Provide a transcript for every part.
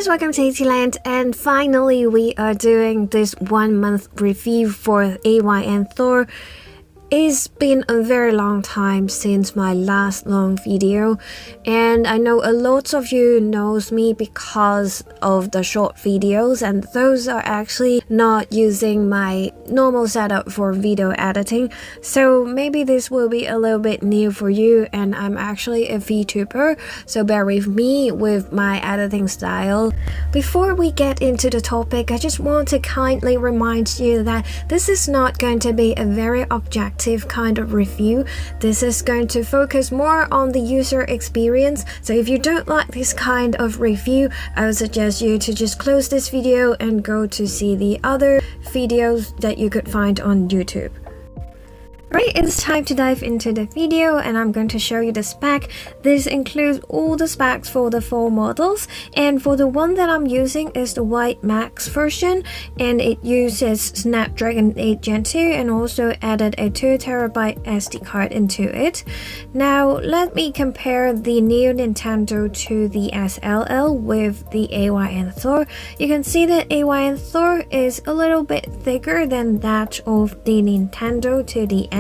welcome to ATLand, and finally we are doing this 1 month review for AYN Thor. It's been a very long time since my last long video, and I know a lot of you knows me because of the short videos, and those are actually not using my normal setup for video editing, so maybe this will be a little bit new for you. And I'm actually a VTuber, so bear with me with my editing style. Before we get into the topic, I just want to kindly remind you that this is not going to be a very objective kind of review. This is going to focus more on the user experience, so if you don't like this kind of review, I would suggest you to just close this video and go to see the other videos that you could find on YouTube. Right, it's time to dive into the video, and I'm going to show you the spec. This includes all the specs for the 4 models, and for the one that I'm using is the White Max version, and it uses Snapdragon 8 Gen 2 and also added a 2TB SD card into it. Now let me compare the new Nintendo to the SLL with the AYN Thor. You can see that AYN Thor is a little bit thicker than that of the Nintendo to the S.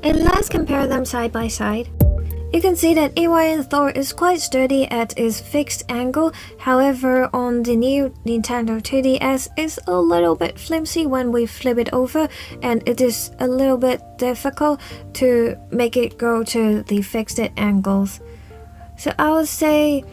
And let's compare them side by side. You can see that AYN Thor is quite sturdy at its fixed angle, however on the new Nintendo 2DS it's a little bit flimsy when we flip it over, and it is a little bit difficult to make it go to the fixed angles. So I would say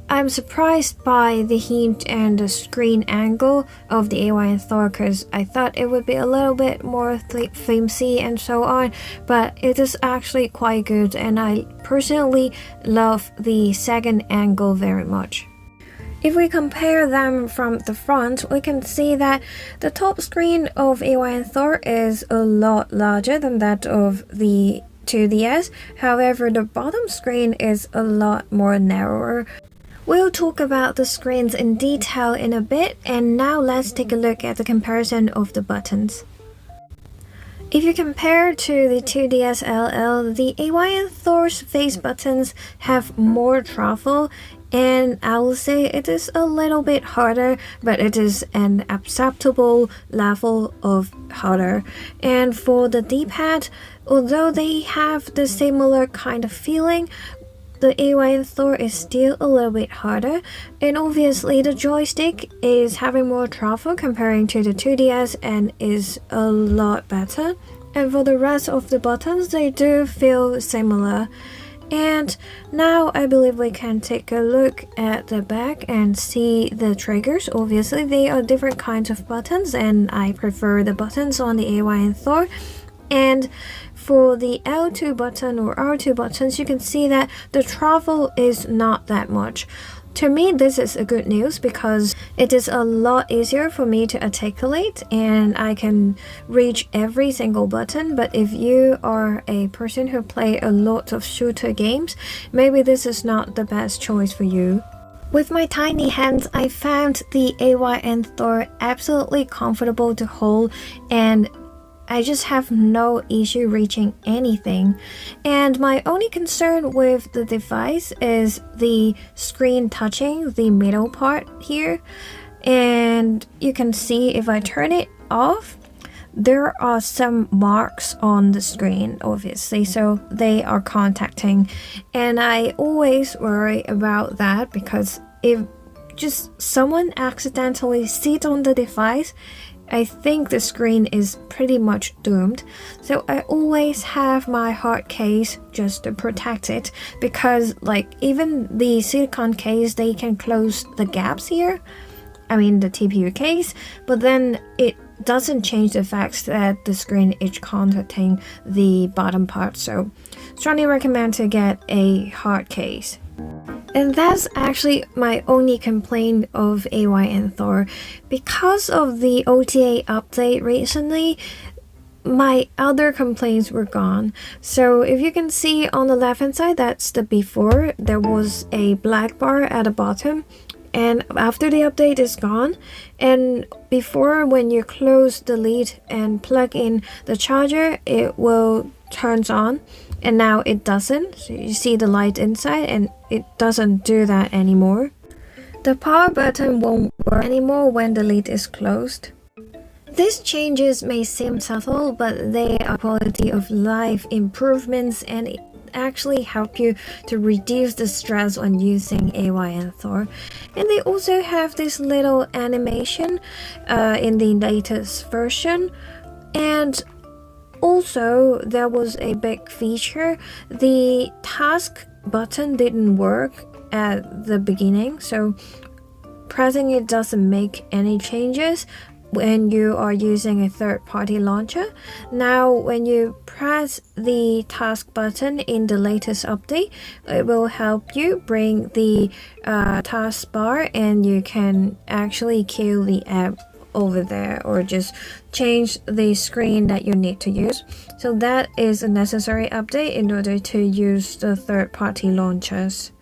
I'm surprised by the hinge and the screen angle of the AYN Thor, because I thought it would be a little bit more flimsy and so on, but it is actually quite good, and I personally love the second angle very much. If we compare them from the front, we can see that the top screen of AYN Thor is a lot larger than that of the 2DS, however the bottom screen is a lot more narrower. We'll talk about the screens in detail in a bit, and now let's take a look at the comparison of the buttons. If you compare to the 2DS LL, the AYN Thor's face buttons have more travel, and I will say it is a little bit harder, but it is an acceptable level of harder. And for the D-pad, although they have the similar kind of feeling, the AYN Thor is still a little bit harder, and obviously the joystick is having more travel comparing to the 2DS and is a lot better. And for the rest of the buttons, they do feel similar. And now I believe we can take a look at the back and see the triggers. Obviously they are different kinds of buttons, and I prefer the buttons on the AYN Thor. And for the L2 button or R2 buttons, you can see that the travel is not that much. To me, this is a good news because it is a lot easier for me to articulate and I can reach every single button. But if you are a person who play a lot of shooter games, maybe this is not the best choice for you. With my tiny hands, I found the AYN Thor absolutely comfortable to hold, and I just have no issue reaching anything. And my only concern with the device is the screen touching the middle part here. And you can see if I turn it off, there are some marks on the screen, obviously, so they are contacting. And I always worry about that, because if just someone accidentally sits on the device, I think the screen is pretty much doomed. So I always have my hard case just to protect it, because like even the silicone case, they can close the gaps here, I mean the TPU case, but then it doesn't change the fact that the screen is contacting the bottom part. So strongly recommend to get a hard case. And that's actually my only complaint of AYN Thor. Because of the OTA update recently, my other complaints were gone. So if you can see on the left hand side, that's the before. There was a black bar at the bottom, and after the update is gone. And before, when you close the lid and plug in the charger, it will turns on, and now it doesn't. So you see the light inside, and it doesn't do that anymore. The power button won't work anymore when the lid is closed. These changes may seem subtle, but they are quality of life improvements and actually help you to reduce the stress on using AYN Thor. And they also have this little animation in the latest version. And also, there was a big feature. The task button didn't work at the beginning, so pressing it doesn't make any changes when you are using a third-party launcher. Now, when you press the task button in the latest update, it will help you bring the taskbar, and you can actually kill the app over there or just change the screen that you need to use. So that is a necessary update in order to use the third-party launchers.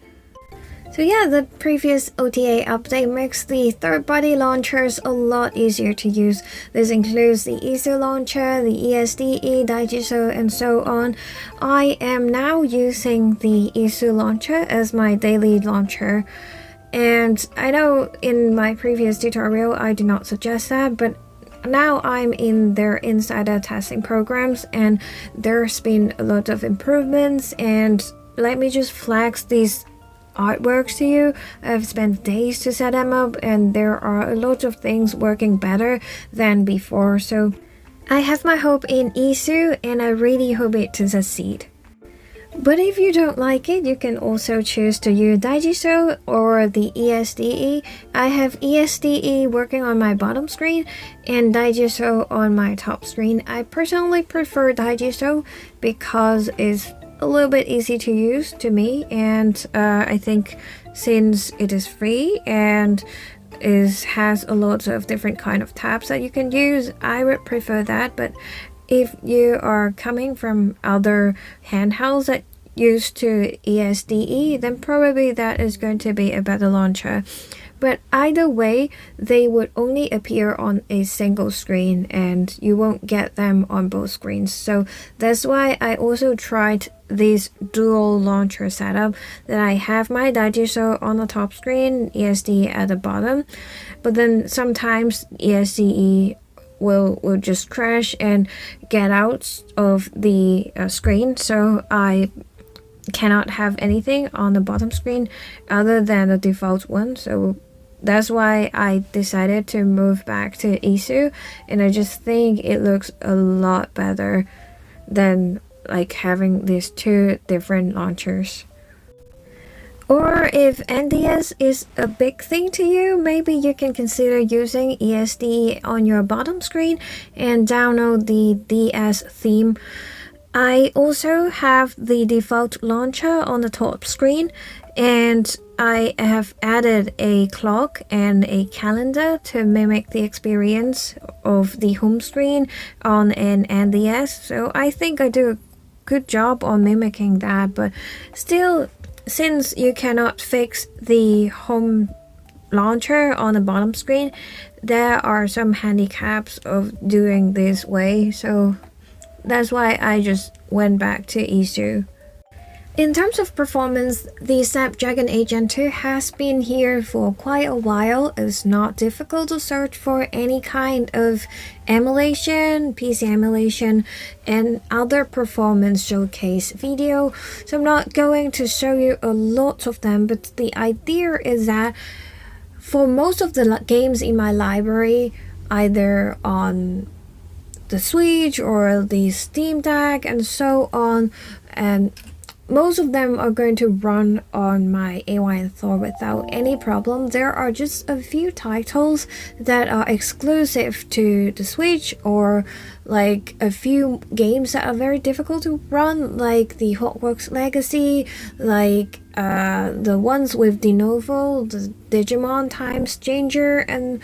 So yeah, the previous OTA update makes the third-party launchers a lot easier to use. This includes the iiSU launcher, the ESDE, Daijisho, and so on. I am now using the iiSU launcher as my daily launcher. And I know in my previous tutorial I did not suggest that, but now I'm in their insider testing programs and there's been a lot of improvements, and let me just flex these artworks to you. I've spent days to set them up and there are a lot of things working better than before, so I have my hope in iiSU and I really hope it to succeed. But if you don't like it, you can also choose to use Daijisho or the ESDE. I have ESDE working on my bottom screen and Daijisho on my top screen. I personally prefer Daijisho because it's a little bit easy to use to me, and I think since it is free and has a lot of different kind of tabs that you can use, I would prefer that. But if you are coming from other handhelds that used to ESDE, then probably that is going to be a better launcher. But either way, they would only appear on a single screen and you won't get them on both screens. So that's why I also tried this dual launcher setup, that I have my Daijisho on the top screen, ESDE at the bottom. But then sometimes ESDE will just crash and get out of the screen, so I cannot have anything on the bottom screen other than the default one. So that's why I decided to move back to iiSU, and I just think it looks a lot better than like having these two different launchers. Or if NDS is a big thing to you, maybe you can consider using ESDE on your bottom screen and download the DS theme. I also have the default launcher on the top screen, and I have added a clock and a calendar to mimic the experience of the home screen on an NDS. So I think I do a good job on mimicking that, but still, since you cannot fix the home launcher on the bottom screen, there are some handicaps of doing this way, so that's why I just went back to iiSU. In terms of performance, the Snapdragon 8 Gen 2 has been here for quite a while. It's not difficult to search for any kind of emulation, PC emulation, and other performance showcase video. So I'm not going to show you a lot of them, but the idea is that for most of the games in my library, either on the Switch or the Steam Deck and so on, and most of them are going to run on my AYN Thor without any problem. There are just a few titles that are exclusive to the Switch, or like a few games that are very difficult to run, like the Hogwarts Legacy, like the ones with De Novo, the Digimon Times Changer, and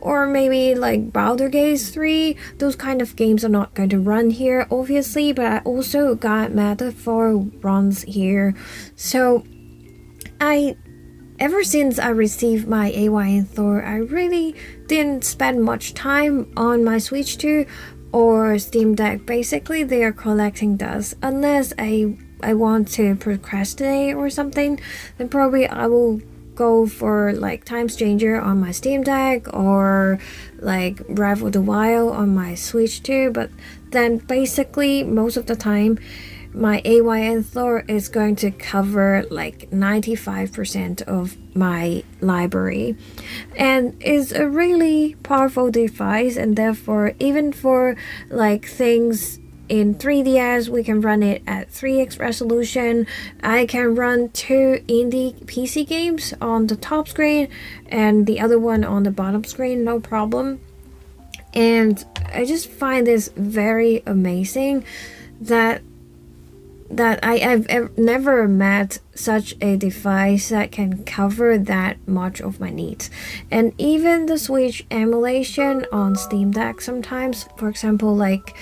or maybe like Baldur's Gate 3. Those kind of games are not going to run here, obviously, but I also got Meta 4 runs here. So ever since I received my AYN Thor, I really didn't spend much time on my Switch 2 or Steam Deck. Basically, they are collecting dust. Unless I want to procrastinate or something, then probably I will go for like Times Changer on my Steam Deck or like Breath of the Wild on my Switch too, but then basically most of the time my AYN Thor is going to cover like 95% of my library, and it's a really powerful device, and therefore even for like things in 3DS, we can run it at 3x resolution. I can run 2 indie PC games on the top screen and the other one on the bottom screen, no problem. And I just find this very amazing that I've never met such a device that can cover that much of my needs. And even the Switch emulation on Steam Deck sometimes, for example, like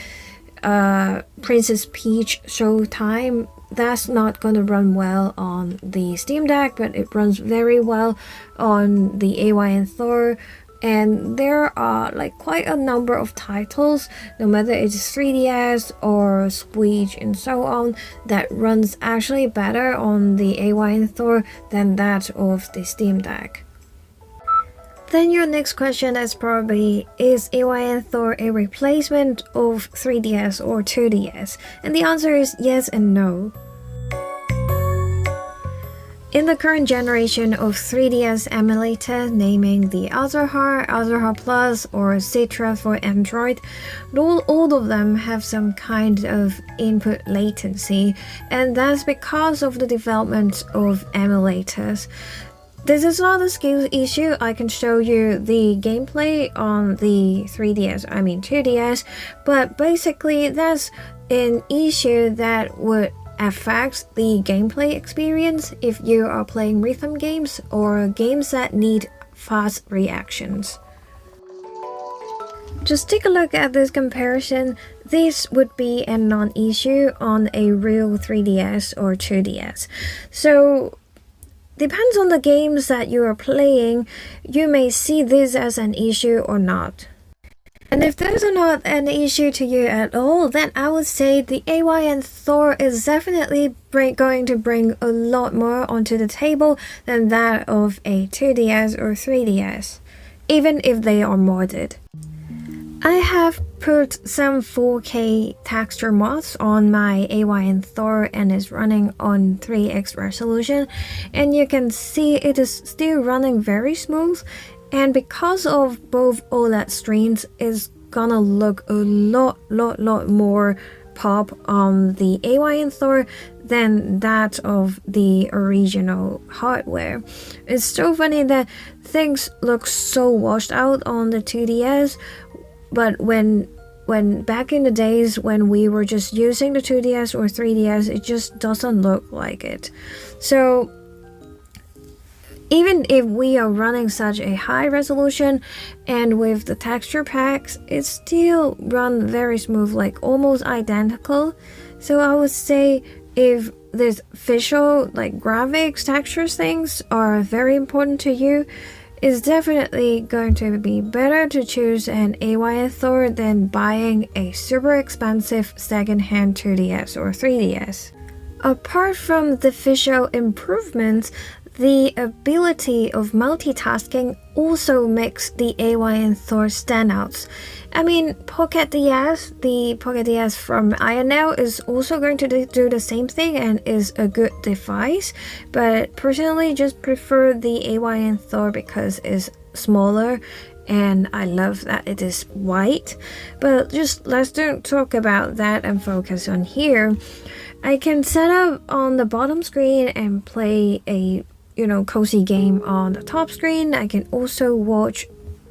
Princess Peach Showtime, that's not gonna run well on the Steam Deck, but it runs very well on the AYN Thor. And there are like quite a number of titles, no matter it's 3DS or Switch and so on, that runs actually better on the AYN Thor than that of the Steam Deck. Then your next question is probably, is AYN Thor a replacement of 3DS or 2DS? And the answer is yes and no. In the current generation of 3DS emulator, naming the Azurheart Plus, or Citra for Android, all of them have some kind of input latency, and that's because of the development of emulators. This is not a skills issue. I can show you the gameplay on the 2DS, but basically that's an issue that would affect the gameplay experience if you are playing rhythm games or games that need fast reactions. Just take a look at this comparison. This would be a non-issue on a real 3DS or 2DS. So depends on the games that you are playing, you may see this as an issue or not. And if those are not an issue to you at all, then I would say the AYN Thor is definitely going to bring a lot more onto the table than that of a 2DS or 3DS, even if they are modded. I have put some 4K texture mods on my AYN Thor and is running on 3x resolution, and you can see it is still running very smooth. And because of both OLED screens, it's gonna look a lot more pop on the AYN Thor than that of the original hardware. It's so funny that things look so washed out on the 2DS, but when back in the days when we were just using the 2DS or 3DS, it just doesn't look like it. So even if we are running such a high resolution and with the texture packs, it still runs very smooth, like almost identical. So I would say if this visual, like graphics, textures things are very important to you, it's definitely going to be better to choose an AYN Thor than buying a super expensive second-hand 2DS or 3DS. Apart from the visual improvements, the ability of multitasking also makes the AYN Thor standouts. I mean, the Pocket DS from INL is also going to do the same thing and is a good device, but personally just prefer the AYN Thor because it's smaller and I love that it is white. But just let's don't talk about that and focus on here. I can set up on the bottom screen and play a cozy game on the top screen. I can also watch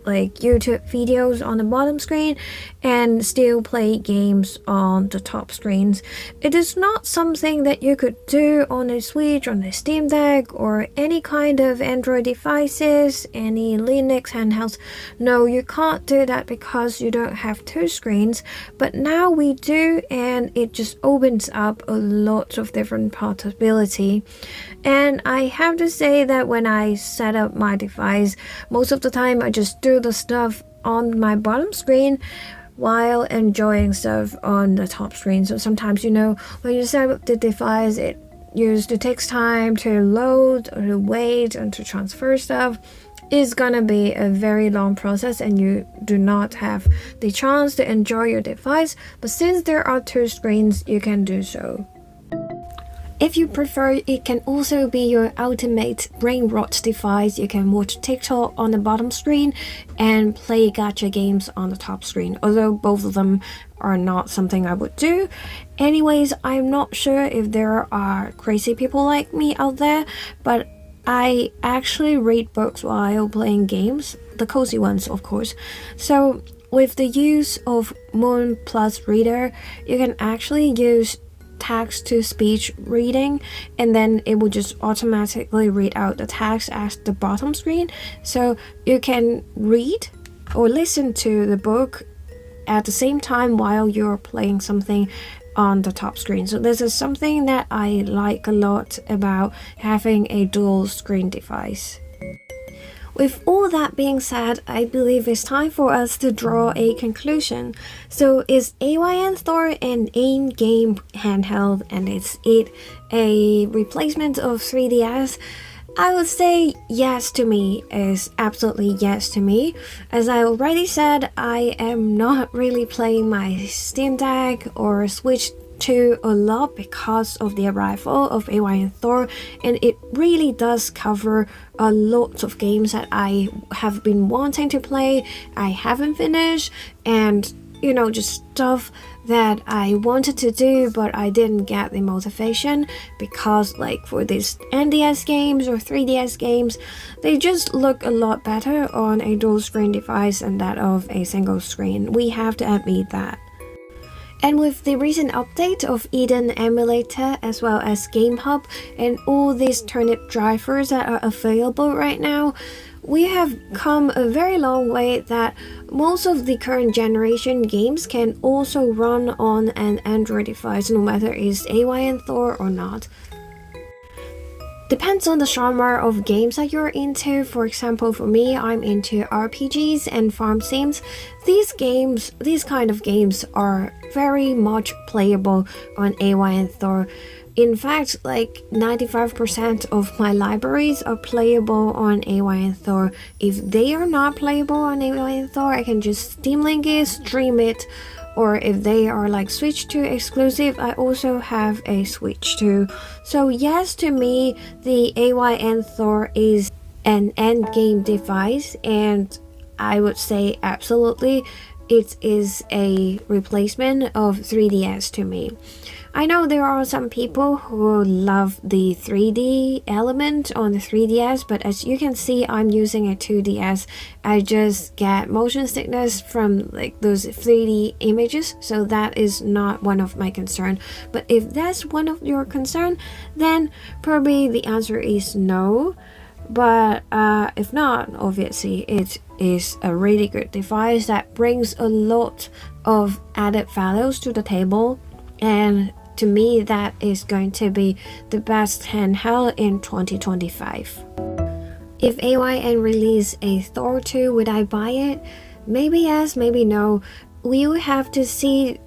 like YouTube videos on the bottom screen and still play games on the top screens. It is not something that you could do on a Switch, on a Steam Deck, or any kind of Android devices, any Linux handhelds. No, you can't do that because you don't have two screens, but now we do, and it just opens up a lot of different possibility. And I have to say that when I set up my device, most of the time I just do the stuff on my bottom screen while enjoying stuff on the top screen. So sometimes, when you set up the device, it used to take time to load or to wait and to transfer stuff, it's gonna be a very long process and you do not have the chance to enjoy your device. But since there are 2 screens, you can do so. If you prefer, it can also be your ultimate brain rot device. You can watch TikTok on the bottom screen and play gacha games on the top screen, although both of them are not something I would do. Anyways, I'm not sure if there are crazy people like me out there, but I actually read books while playing games, the cozy ones of course. So with the use of Moon Plus Reader, you can actually use text-to-speech reading, and then it will just automatically read out the text at the bottom screen, so you can read or listen to the book at the same time while you're playing something on the top screen. So this is something that I like a lot about having a dual screen device. With all that being said, I believe it's time for us to draw a conclusion. So is AYN Thor an in-game handheld, and is it a replacement of 3DS? I would say yes to me, is absolutely yes to me. As I already said, I am not really playing my Steam Deck or Switch 2 a lot because of the arrival of AYN Thor, and it really does cover a lot of games that I have been wanting to play, I haven't finished, and you know, just stuff that I wanted to do but I didn't get the motivation because, like, for these NDS games or 3DS games, they just look a lot better on a dual screen device than that of a single screen. We have to admit that. And with the recent update of ESDE emulator as well as GameHub and all these turnip drivers that are available right now, we have come a very long way that most of the current generation games can also run on an Android device, no matter it's AYN Thor or not. Depends on the genre of games that you're into. For example, for me, I'm into RPGs and farm sims. These kind of games are very much playable on AYN Thor. In fact, like 95% of my libraries are playable on AYN Thor. If they are not playable on AYN Thor, I can just Steam Link it, stream it, or if they are like Switch 2 exclusive, I also have a Switch 2. So yes, to me, the AYN Thor is an endgame device, and I would say absolutely it is a replacement of 3DS to me. I know there are some people who love the 3D element on the 3DS, but as you can see, I'm using a 2DS. I just get motion sickness from like those 3D images, so that is not one of my concern. But if that's one of your concern, then probably the answer is no. But if not, obviously it is a really good device that brings a lot of added values to the table, and to me that is going to be the best handheld in 2025. If AYN release a Thor 2, would I buy it? Maybe yes, maybe no. We will have to see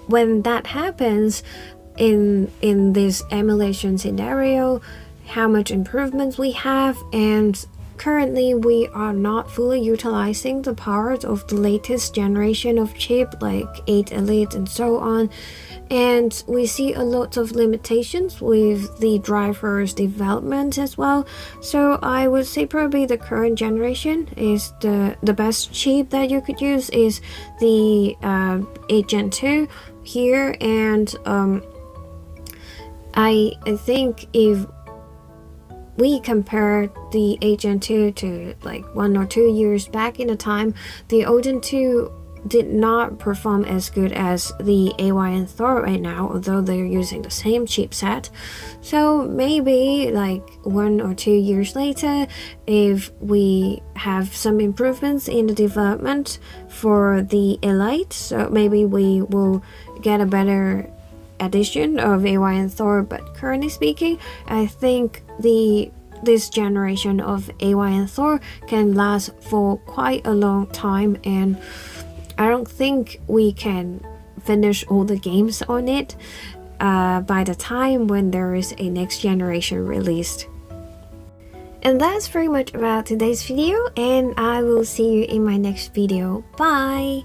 when that happens in this emulation scenario, how much improvements we have, and currently we are not fully utilizing the power of the latest generation of chip like 8 Elite and so on, and we see a lot of limitations with the driver's development as well. So I would say probably the current generation is the best chip that you could use is the 8 Gen 2 here, and I think if we compare the 8 Gen 2 to like 1 or 2 years back in the time, the Odin 2 did not perform as good as the AYN Thor right now, although they're using the same chipset. So maybe like 1 or 2 years later, if we have some improvements in the development for the Elite, so maybe we will get a better edition of AYN Thor. But currently speaking, I think this generation of AYN Thor can last for quite a long time, and I don't think we can finish all the games on it. by the time when there is a next generation released. And that's pretty much about today's video, and I will see you in my next video. Bye!